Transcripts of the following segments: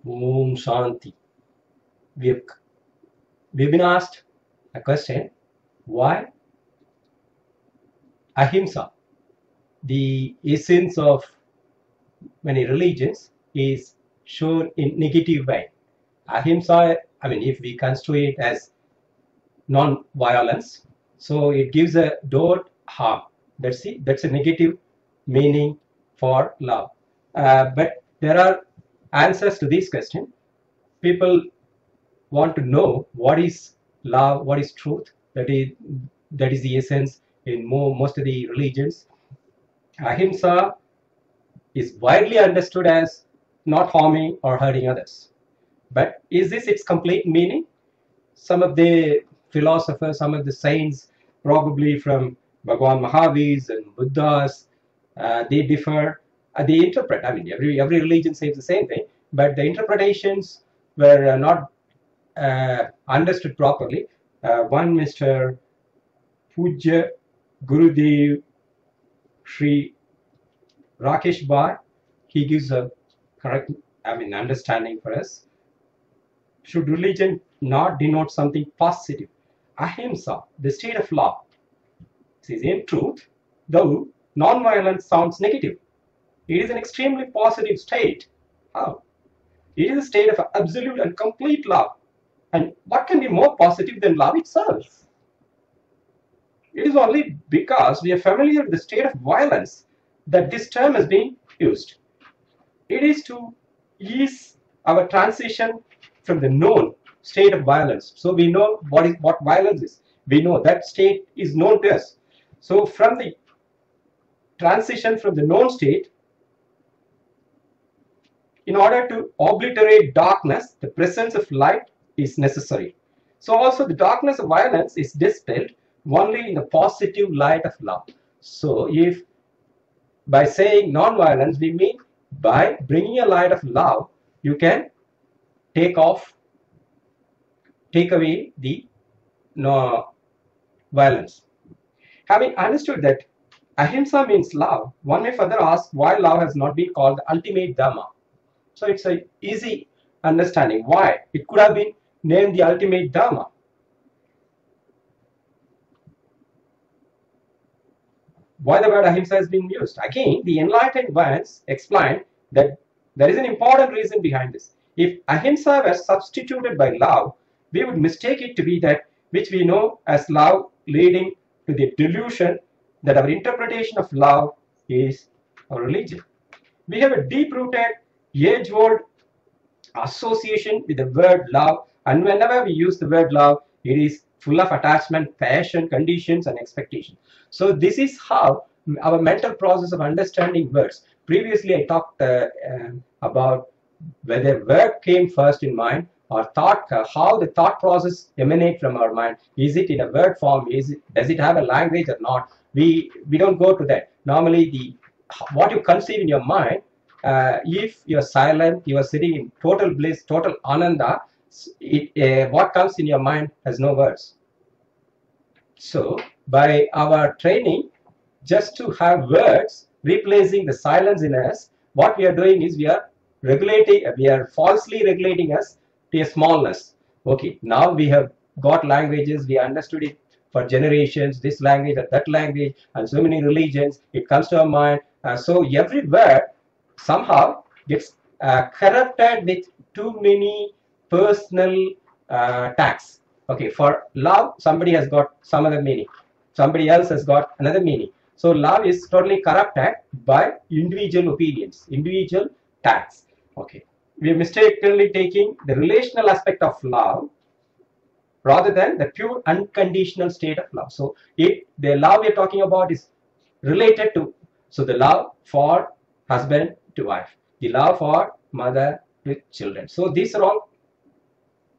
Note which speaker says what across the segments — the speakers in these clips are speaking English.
Speaker 1: Om Shanti. We've been asked a question: why ahimsa, the essence of many religions, is shown in negative way? Ahimsa, I mean, if we construe it as non-violence, so it gives a don't harm. That's a negative meaning for love. But there are answers to this question. People want to know what is love, what is truth. That is the essence in most of the religions. Ahimsa is widely understood as not harming or hurting others. But is this its complete meaning? Some of the philosophers, some of the saints, probably from Bhagwan Mahavir and Buddhas, they differ. They interpret. I mean, every religion says the same thing, but the interpretations were not understood properly. One Mr. Pujya Gurudev Sri Rakesh Bhai, he gives a correct, understanding for us. Should religion not denote something positive? Ahimsa, the state of law. Says in truth, though non-violence sounds negative, it is an extremely positive state. How? It is a state of absolute and complete love. And what can be more positive than love itself? It is only because we are familiar with the state of violence that this term has been used. It is to ease our transition from the known state of violence. So we know what violence is. We know that state is known to us. So from the transition from the known state, in order to obliterate darkness, the presence of light is necessary. So also the darkness of violence is dispelled only in the positive light of love. So if by saying non-violence, we mean by bringing a light of love, you can take away the violence. Having understood that ahimsa means love, one may further ask why love has not been called the ultimate dharma. So it's an easy understanding why it could have been named the ultimate dharma. Why the word ahimsa has been used? Again, the enlightened ones explain that there is an important reason behind this. If ahimsa were substituted by love, we would mistake it to be that which we know as love, leading to the delusion that our interpretation of love is a religion. We have a deep-rooted, age-old association with the word love, and whenever we use the word love, it is full of attachment, passion, conditions, and expectations. So this is how our mental process of understanding words. Previously, I talked about whether word came first in mind or thought, how the thought process emanates from our mind. Is it in a word form? Does it have a language or not? We don't go to that. Normally, what you conceive in your mind, if you're silent, you are sitting in total bliss, total ananda, what comes in your mind has no words. So by our training, just to have words replacing the silence in us, what we are doing is we are falsely regulating us to a smallness. Okay, now we have got languages, we understood it for generations, this language or that language, and so many religions, it comes to our mind. So every word somehow gets corrupted with too many personal tags. Okay, for love, somebody has got some other meaning. Somebody else has got another meaning. So love is totally corrupted by individual opinions, individual tags. Okay, we are mistakenly taking the relational aspect of love rather than the pure unconditional state of love. So the love we are talking about is related to, so the love for husband to wife, the love for mother to children. So these are all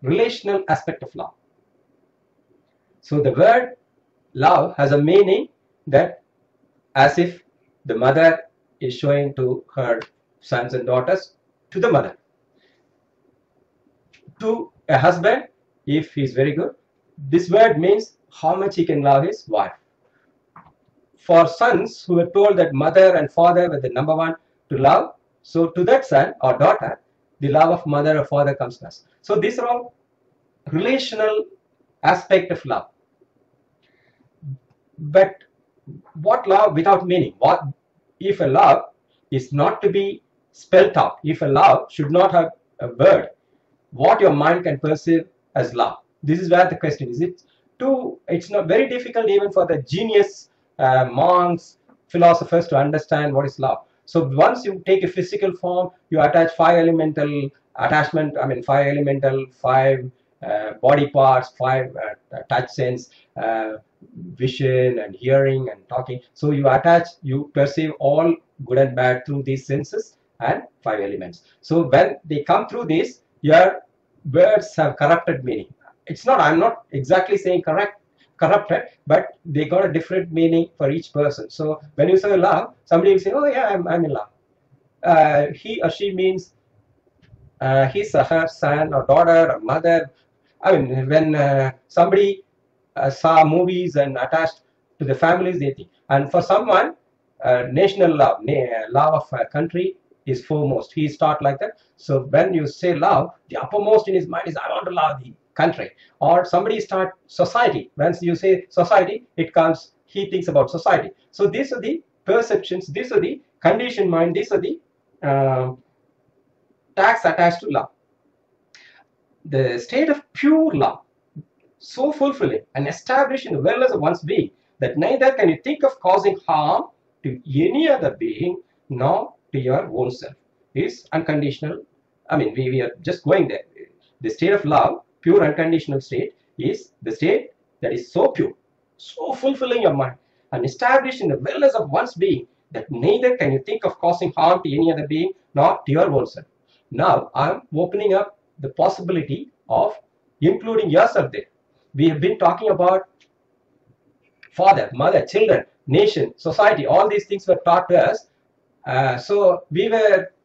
Speaker 1: relational aspect of love. So the word love has a meaning that as if the mother is showing to her sons and daughters, to the mother. To a husband, if he is very good, this word means how much he can love his wife. For sons who were told that mother and father were the number one to love, so to that son or daughter, the love of mother or father comes first. So these are all relational aspect of love. But what love without meaning? What if a love is not to be spelled out? If a love should not have a word, what your mind can perceive as love? This is where the question is. It's not very difficult even for the genius monks, philosophers to understand what is love. So once you take a physical form, you attach five elemental attachment. I mean, five body parts, five touch sense, vision and hearing and talking. So you perceive all good and bad through these senses and five elements. So when they come through this, your words have corrupted meaning. It's not, I'm not exactly saying corrupted, but they got a different meaning for each person. So when you say love, somebody will say, oh yeah, I'm in love. He or she means his or her son or daughter or mother. I mean, when somebody saw movies and attached to the families, they think. And for someone, national love, love of a country is foremost. He start like that. So when you say love, the uppermost in his mind is, I want to love the country. Or somebody start society. Once you say society, it comes, he thinks about society. So these are the perceptions, these are the conditioned mind, these are the tags attached to love. The state of pure love, so fulfilling and established in the wellness of one's being, that neither can you think of causing harm to any other being nor to your own self, is unconditional. I mean, we are just going there. The state of love, pure unconditional state, is the state that is so pure, so fulfilling your mind, and established in the wellness of one's being, that neither can you think of causing harm to any other being nor to your own self. Now, I'm opening up the possibility of including yourself there. We have been talking about father, mother, children, nation, society. All these things were taught to us. So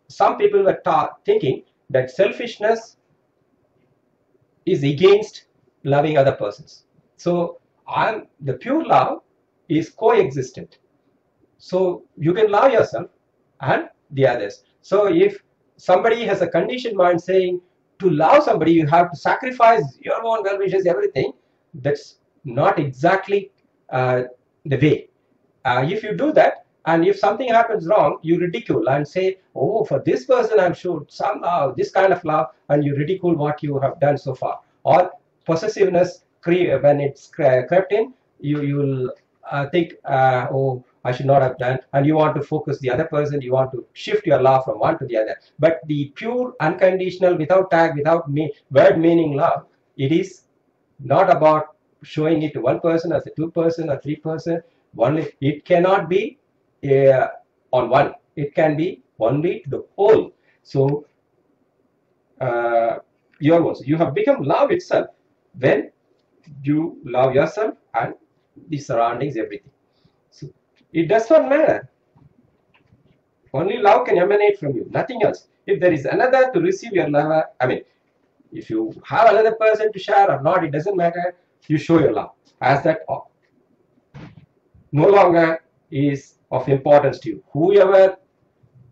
Speaker 1: some people were thinking that selfishness is against loving other persons. So the pure love is coexistent. So you can love yourself and the others. So if somebody has a conditioned mind saying, to love somebody, you have to sacrifice your own well wishes, everything. That's not exactly the way. If you do that, and if something happens wrong, you ridicule and say, oh, for this person, I'm sure somehow this kind of love, and you ridicule what you have done so far. Or possessiveness, when it's crept in, you will think, oh, I should not have done, and you want to focus the other person, you want to shift your love from one to the other. But the pure, unconditional, without tag, without word meaning love, it is not about showing it to one person as a two person or three person. Only it cannot be on one. It can be only the whole. So you have become love itself when you love yourself and the surroundings, everything. So it does not matter. Only love can emanate from you, nothing else. If there is another to receive your love, I mean, if you have another person to share or not, it doesn't matter. You show your love as that no longer is of importance to you. Whoever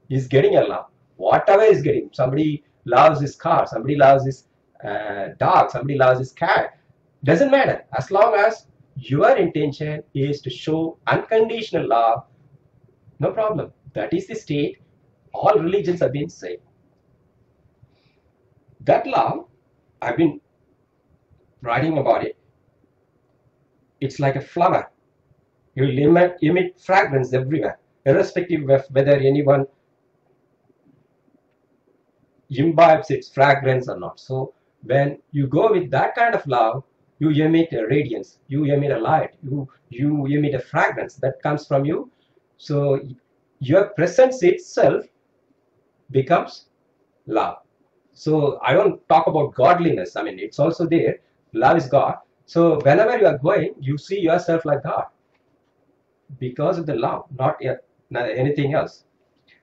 Speaker 1: is getting your love, whatever is getting, somebody loves his car, somebody loves his dog, somebody loves his cat, doesn't matter. As long as your intention is to show unconditional love, no problem. That is the state all religions have been saying. That love, I've been writing about it. It's like a flower. You will emit fragrance everywhere, irrespective of whether anyone imbibes its fragrance or not. So when you go with that kind of love, you emit a radiance, you emit a light, you emit a fragrance that comes from you. So your presence itself becomes love. So I don't talk about godliness. I mean, it's also there. Love is God. So whenever you are going, you see yourself like God because of the love, not anything else.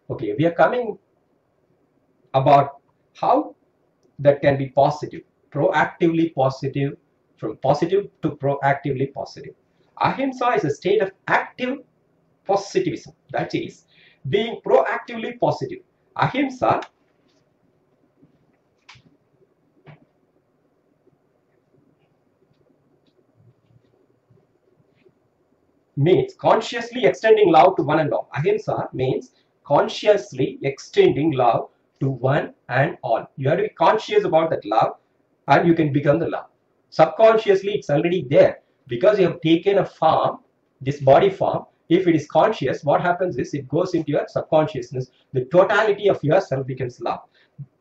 Speaker 1: Okay, we are coming about how that can be positive, proactively positive, from positive to proactively positive. Ahimsa is a state of active positivism, that is, being proactively positive. Ahimsa means consciously extending love to one and all. Ahimsa means consciously extending love to one and all. You have to be conscious about that love and you can become the love. Subconsciously, it's already there because you have taken a form, this body form. If it is conscious, what happens is it goes into your subconsciousness. The totality of yourself becomes love.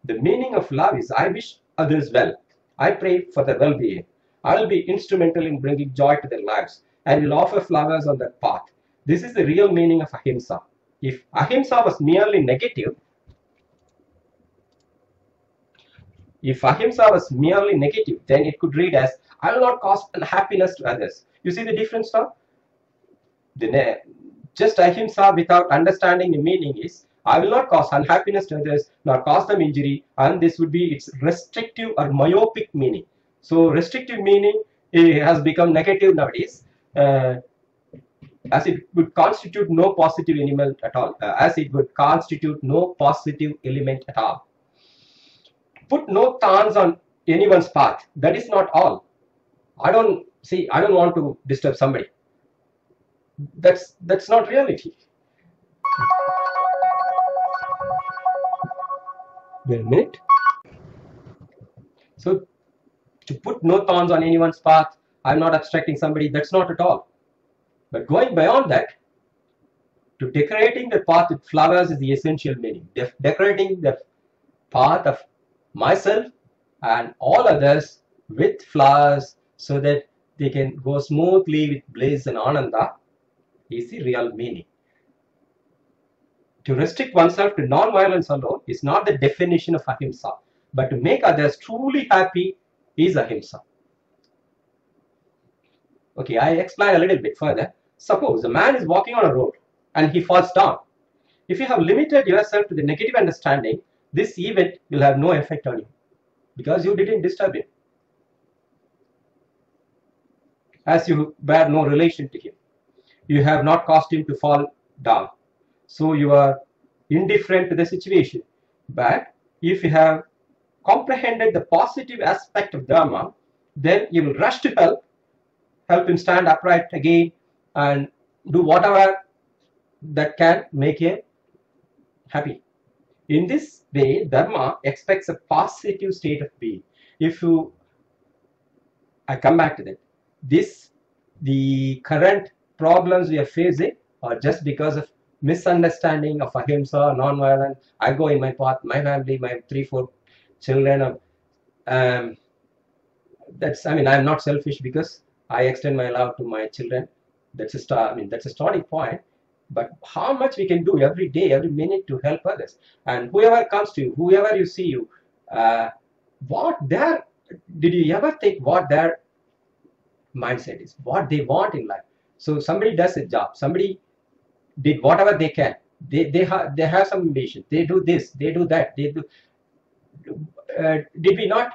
Speaker 1: The meaning of love is I wish others well. I pray for their well-being. I will be instrumental in bringing joy to their lives and will offer flowers on that path. This is the real meaning of ahimsa. If ahimsa was merely negative, then it could read as I will not cause unhappiness to others. You see the difference now? Just ahimsa without understanding the meaning is I will not cause unhappiness to others nor cause them injury, and this would be its restrictive or myopic meaning. So restrictive meaning has become negative nowadays, as it would constitute no positive element at all. Put no thorns on anyone's path. That is not all. I don't want to disturb somebody. That's not reality. Wait a minute. So to put no thorns on anyone's path, I'm not obstructing somebody. That's not at all. But going beyond that, to decorating the path with flowers is the essential meaning. Decorating the path of myself and all others with flowers so that they can go smoothly with bliss and ananda is the real meaning. To restrict oneself to non-violence alone is not the definition of ahimsa, but to make others truly happy is ahimsa. Okay, I explain a little bit further. Suppose a man is walking on a road and he falls down. If you have limited yourself to the negative understanding, this event will have no effect on you because you didn't disturb him, as you bear no relation to him. You have not caused him to fall down. So you are indifferent to the situation. But if you have comprehended the positive aspect of Dharma, then you will rush to help him stand upright again and do whatever that can make him happy. In this way, Dharma expects a positive state of being. I come back to that. The current problems we are facing are just because of misunderstanding of ahimsa, non-violence. I go in my path, my family, my 3-4 children. I'm not selfish because I extend my love to my children. That's a starting point. But how much we can do every day, every minute to help others, and whoever comes to you, whoever you see you, did you ever think what their mindset is, what they want in life? So somebody does a job, somebody did whatever they can. They have some ambition. They do this, they do that, they do. Did we not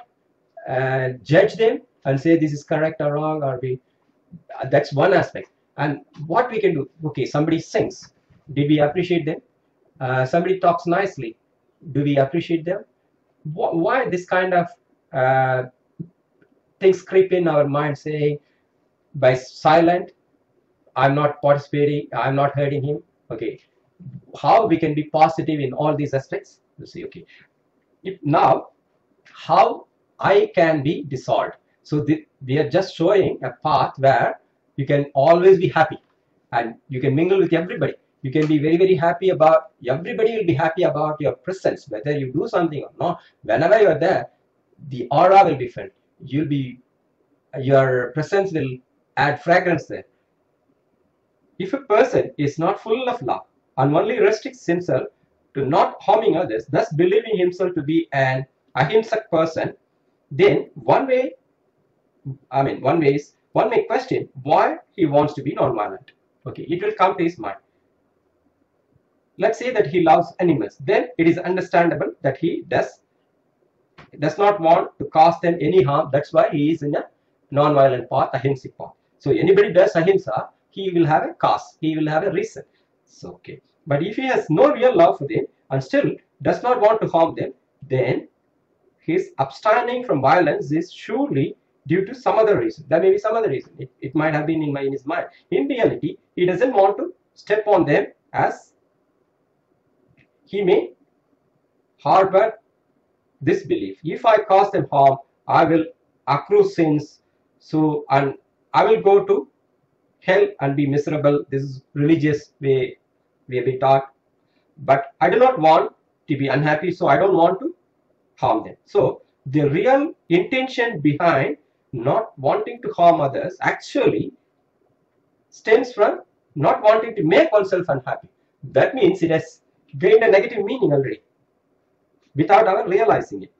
Speaker 1: judge them and say this is correct or wrong, or that's one aspect. And what we can do, okay, somebody sings, did we appreciate them? Somebody talks nicely, do we appreciate them? Why this kind of things creep in our mind, saying by silent, I'm not participating, I'm not hurting him. Okay, how we can be positive in all these aspects? You see, okay, now how I can be dissolved. So we are just showing a path where you can always be happy and you can mingle with everybody. You can be very, very happy about, everybody will be happy about your presence, whether you do something or not. Whenever you are there, the aura will be felt. Your presence will add fragrance there. If a person is not full of love and only restricts himself to not harming others, thus believing himself to be an ahimsak person, then one may question why he wants to be non-violent. Okay, it will come to his mind. Let's say that he loves animals. Then it is understandable that he does not want to cause them any harm. That's why he is in a non-violent path, ahimsic path. So anybody does ahimsa, he will have a cause, he will have a reason. So okay, but if he has no real love for them and still does not want to harm them, then his abstaining from violence is surely due to some other reason. There may be some other reason. It might have been in his mind. In reality, he doesn't want to step on them, as he may harbor this belief: if I cause them harm, I will accrue sins, so and I will go to hell and be miserable. This is religious way we have been taught. But I do not want to be unhappy, so I don't want to harm them. So the real intention behind not wanting to harm others actually stems from not wanting to make oneself unhappy. That means it has gained a negative meaning already without our realizing it.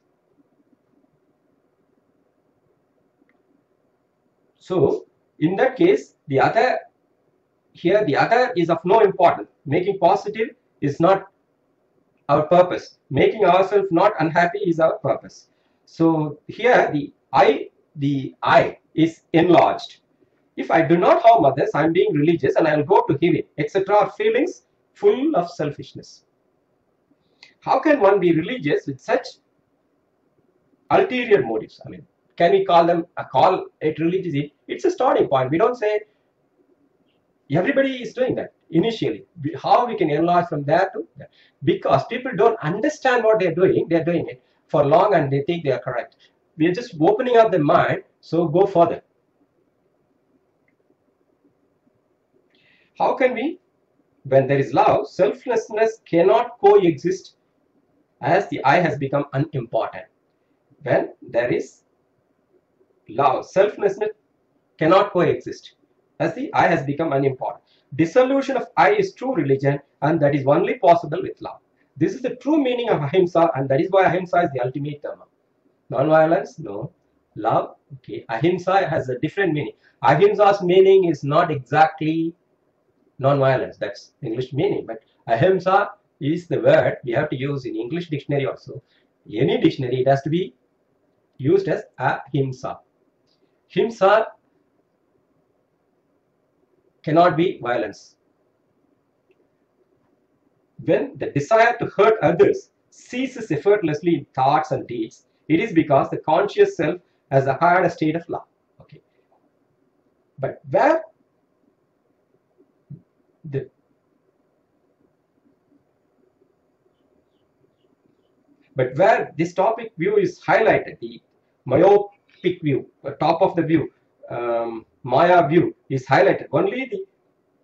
Speaker 1: So in that case, the other is of no importance. Making positive is not our purpose. Making ourselves not unhappy is our purpose. So here the I is enlarged. If I do not harm others, I am being religious and I will go to heaven, etc. are feelings full of selfishness. How can one be religious with such ulterior motives? I mean, can we call it religious? It's a starting point. We don't say everybody is doing that initially. How we can enlarge from there to that? Because people don't understand what they're doing. They're doing it for long and they think they are correct. We are just opening up the mind, so go further. How can we, when there is love, selflessness cannot coexist, as the I has become unimportant. When there is love, selflessness cannot coexist, as the I has become unimportant. Dissolution of I is true religion, and that is only possible with love. This is the true meaning of ahimsa, and that is why ahimsa is the ultimate dharma. Non-violence, no. Love, okay. Ahimsa has a different meaning. Ahimsa's meaning is not exactly non-violence. That's English meaning, but ahimsa is the word we have to use in English dictionary also. Any dictionary, it has to be used as ahimsa. Himsa cannot be violence. When the desire to hurt others ceases effortlessly in thoughts and deeds, it is because the conscious self has acquired a state of love. Okay. But where this topic view is highlighted, the myopic view, top of the view, Maya view is highlighted. Only the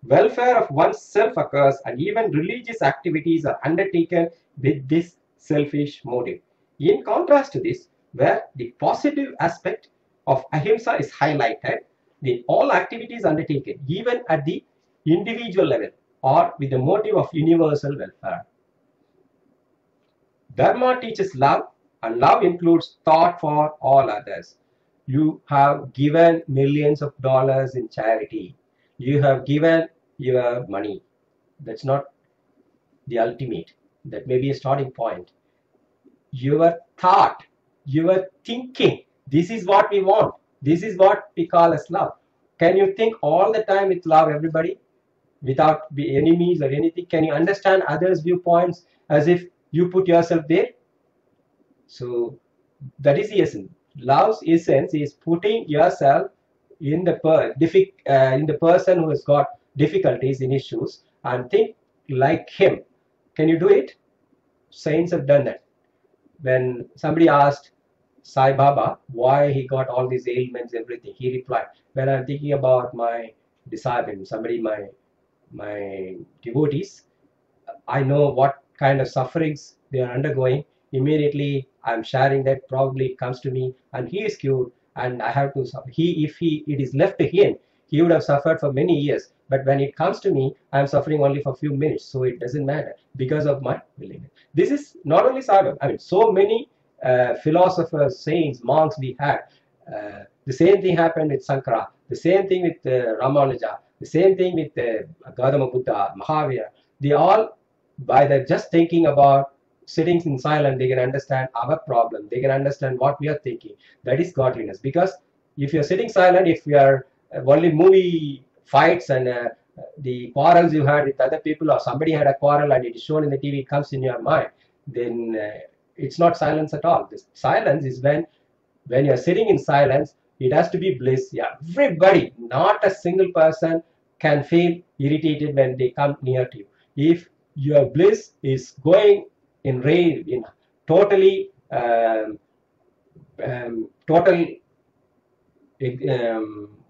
Speaker 1: welfare of oneself occurs, and even religious activities are undertaken with this selfish motive. In contrast to this, where the positive aspect of ahimsa is highlighted, then all activities undertaken, even at the individual level, are with the motive of universal welfare. Dharma teaches love, and love includes thought for all others. You have given millions of dollars in charity. You have given your money. That's not the ultimate. That may be a starting point. Your thought, your thinking, this is what we want. This is what we call as love. Can you think all the time with love, everybody, without be enemies or anything? Can you understand others' viewpoints as if you put yourself there? So that is the essence. Love's essence is putting yourself in the person who has got difficulties in issues and think like him. Can you do it? Saints have done that. When somebody asked Sai Baba why he got all these ailments, everything, he replied, when I'm thinking about my disciples, my devotees, I know what kind of sufferings they are undergoing. Immediately I'm sharing that, probably it comes to me and he is cured and I have to suffer. If it is left to him, he would have suffered for many years. But when it comes to me, I am suffering only for a few minutes. So it doesn't matter because of my willingness. This is not only Sai. I mean, so many philosophers, saints, monks we had. The same thing happened with Sankara. The same thing with Ramanuja. The same thing with Gautama Buddha, Mahavira. They all, by the just thinking about sitting in silence, they can understand our problem. They can understand what we are thinking. That is godliness. Because if you're sitting silent, if you are only movie fights and the quarrels you had with other people, or somebody had a quarrel and it is shown in the TV, it comes in your mind, then it's not silence at all. This silence is when you're sitting in silence, It has to be bliss. Yeah, everybody, not a single person can feel irritated when they come near to you. If your bliss is going in totally total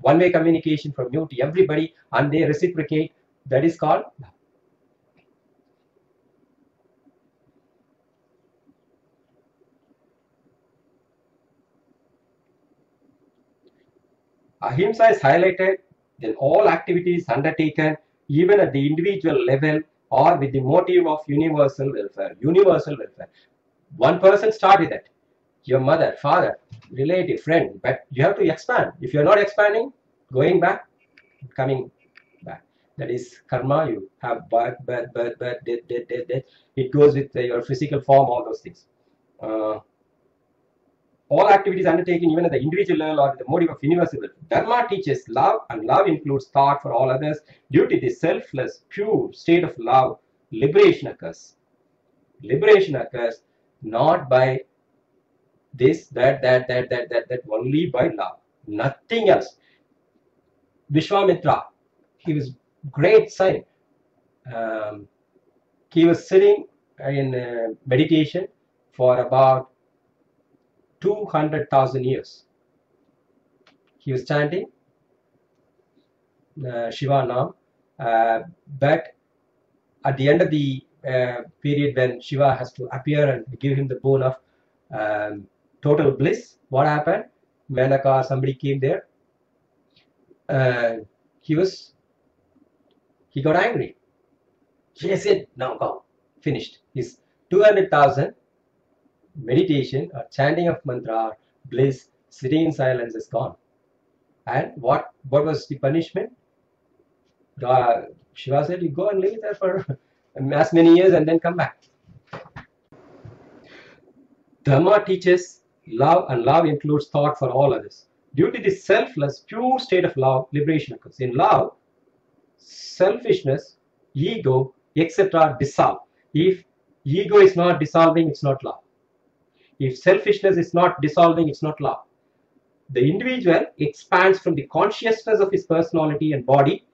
Speaker 1: one-way communication from you to everybody, and they reciprocate, that is called love. Ahimsa is highlighted in all activities undertaken, even at the individual level, or with the motive of universal welfare. Universal welfare. One person started that. Your mother, father, relative, friend, but you have to expand. If you're not expanding, going back, coming back. That is karma. You have birth, death. It goes with your physical form, all those things. All activities undertaken even at the individual level or the motive of universal will. Dharma teaches love, and love includes thought for all others. Due to the selfless, pure state of love, liberation occurs. Liberation occurs not by this, that, only by love. Nothing else. Vishwamitra, he was great saint. He was sitting in meditation for about 200,000 years. He was chanting Shiva Nam, but at the end of the period when Shiva has to appear and give him the boon of total bliss, what happened? Menaka, somebody came there. He got angry. He said, "Now go, finished." His 200,000 meditation or chanting of mantra, bliss, sitting in silence is gone. And what was the punishment? Shiva said, "You go and live there for as many years and then come back." Dharma teaches love, and love includes thought for all others. Due to this selfless, pure state of love, liberation occurs. In love, selfishness, ego, etc. dissolve. If ego is not dissolving, it's not love. If selfishness is not dissolving, it's not love. The individual expands from the consciousness of his personality and body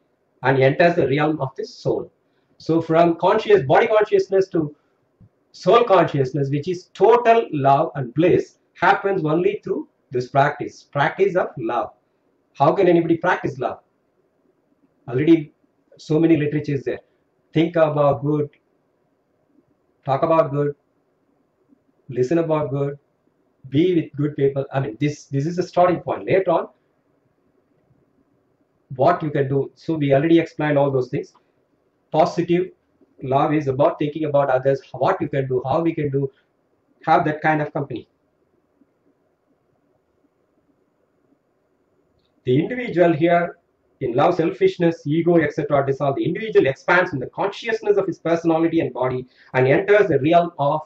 Speaker 1: and enters the realm of the soul. So from body consciousness to soul consciousness, which is total love and bliss, happens only through this practice of love. How can anybody practice love? Already so many literatures there. Think about good, talk about good, listen about good, be with good people. I mean, this is a starting point. Later on, what you can do. So we already explained all those things. Positive love is about thinking about others, what you can do, how we can do, have that kind of company. The individual here, in love, selfishness, ego, etc. dissolve. The individual expands in the consciousness of his personality and body and enters the realm of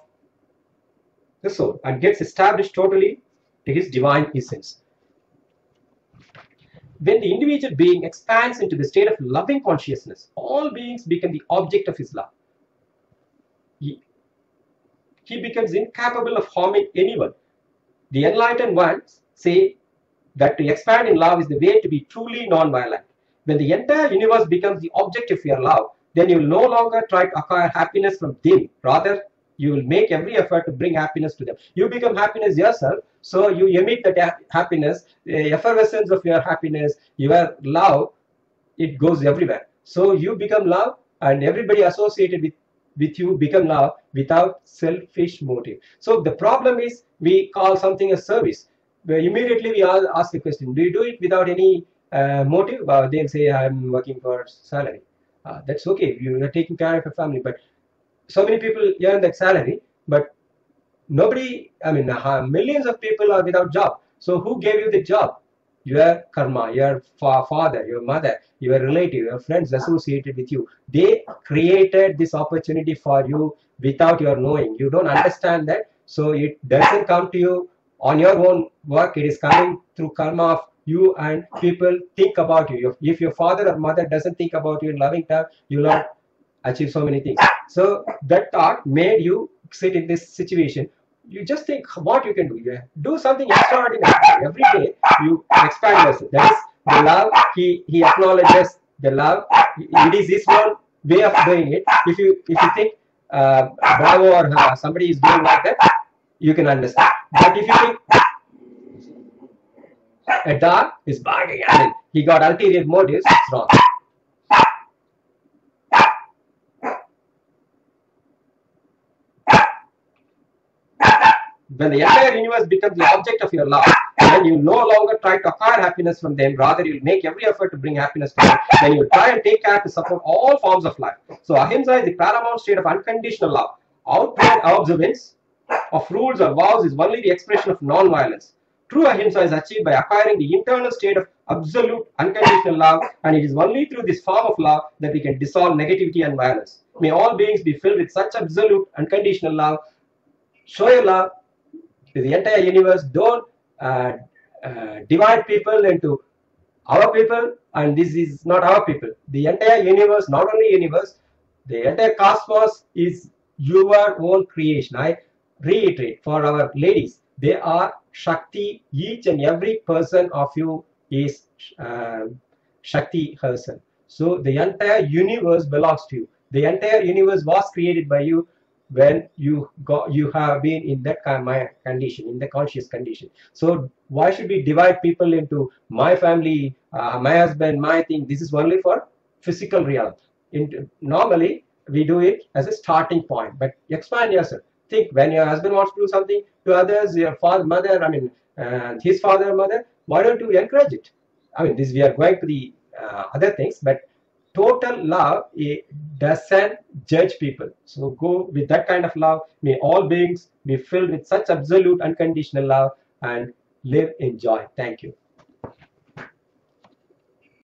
Speaker 1: the soul and gets established totally to his divine essence. When the individual being expands into the state of loving consciousness, all beings become the object of his love. He becomes incapable of harming anyone. The enlightened ones say that to expand in love is the way to be truly non-violent. When the entire universe becomes the object of your love, then you will no longer try to acquire happiness from them. Rather, you will make every effort to bring happiness to them. You become happiness yourself, so you emit that happiness, the effervescence of your happiness, your love, it goes everywhere. So you become love, and everybody associated with you become love without selfish motive. So the problem is we call something a service. Where immediately we all ask the question, do you do it without any motive? They'll say, I'm working for salary. That's okay, you are taking care of your family, but so many people earn that salary, but nobody, I mean, millions of people are without job. So who gave you the job? Your karma, your father, your mother, your relative, your friends associated with you. They created this opportunity for you without your knowing. You don't understand that, so it doesn't come to you on your own work. It is coming through karma of you, and people think about you. If your father or mother doesn't think about you in loving terms, you will not achieve so many things. So that thought made you sit in this situation. you just think what you can do. You do something extraordinary. Every day you expand yourself. That is the love. He acknowledges the love. It is his own way of doing it. If you think Bravo or somebody is doing like that, you can understand. But if you think a dog is barking, I mean, he got ulterior motives, it's wrong. When the entire universe becomes the object of your love, then you no longer try to acquire happiness from them, rather you'll make every effort to bring happiness to them. Then you try and take care to support all forms of life. So ahimsa is the paramount state of unconditional love. Outward observance of rules or vows is only the expression of non-violence. True ahimsa is achieved by acquiring the internal state of absolute unconditional love, and it is only through this form of love that we can dissolve negativity and violence. May all beings be filled with such absolute unconditional love. Show your love to the entire universe. Don't divide people into our people and this is not our people. The entire universe, not only universe, the entire cosmos is your own creation. I reiterate, for our ladies, they are Shakti. Each and every person of you is Shakti herself. So the entire universe belongs to you. The entire universe was created by you when you have been in that kind of condition, in the conscious condition. So why should we divide people into my family, my husband, my thing? This is only for physical realm. Normally we do it as a starting point, but expand yourself. Think when your husband wants to do something to others, your father, mother, I mean his father, mother, why don't you encourage it? I mean, this we are going to the other things, but total love, it doesn't judge people. So go with that kind of love. May all beings be filled with such absolute unconditional love and live in joy. Thank you.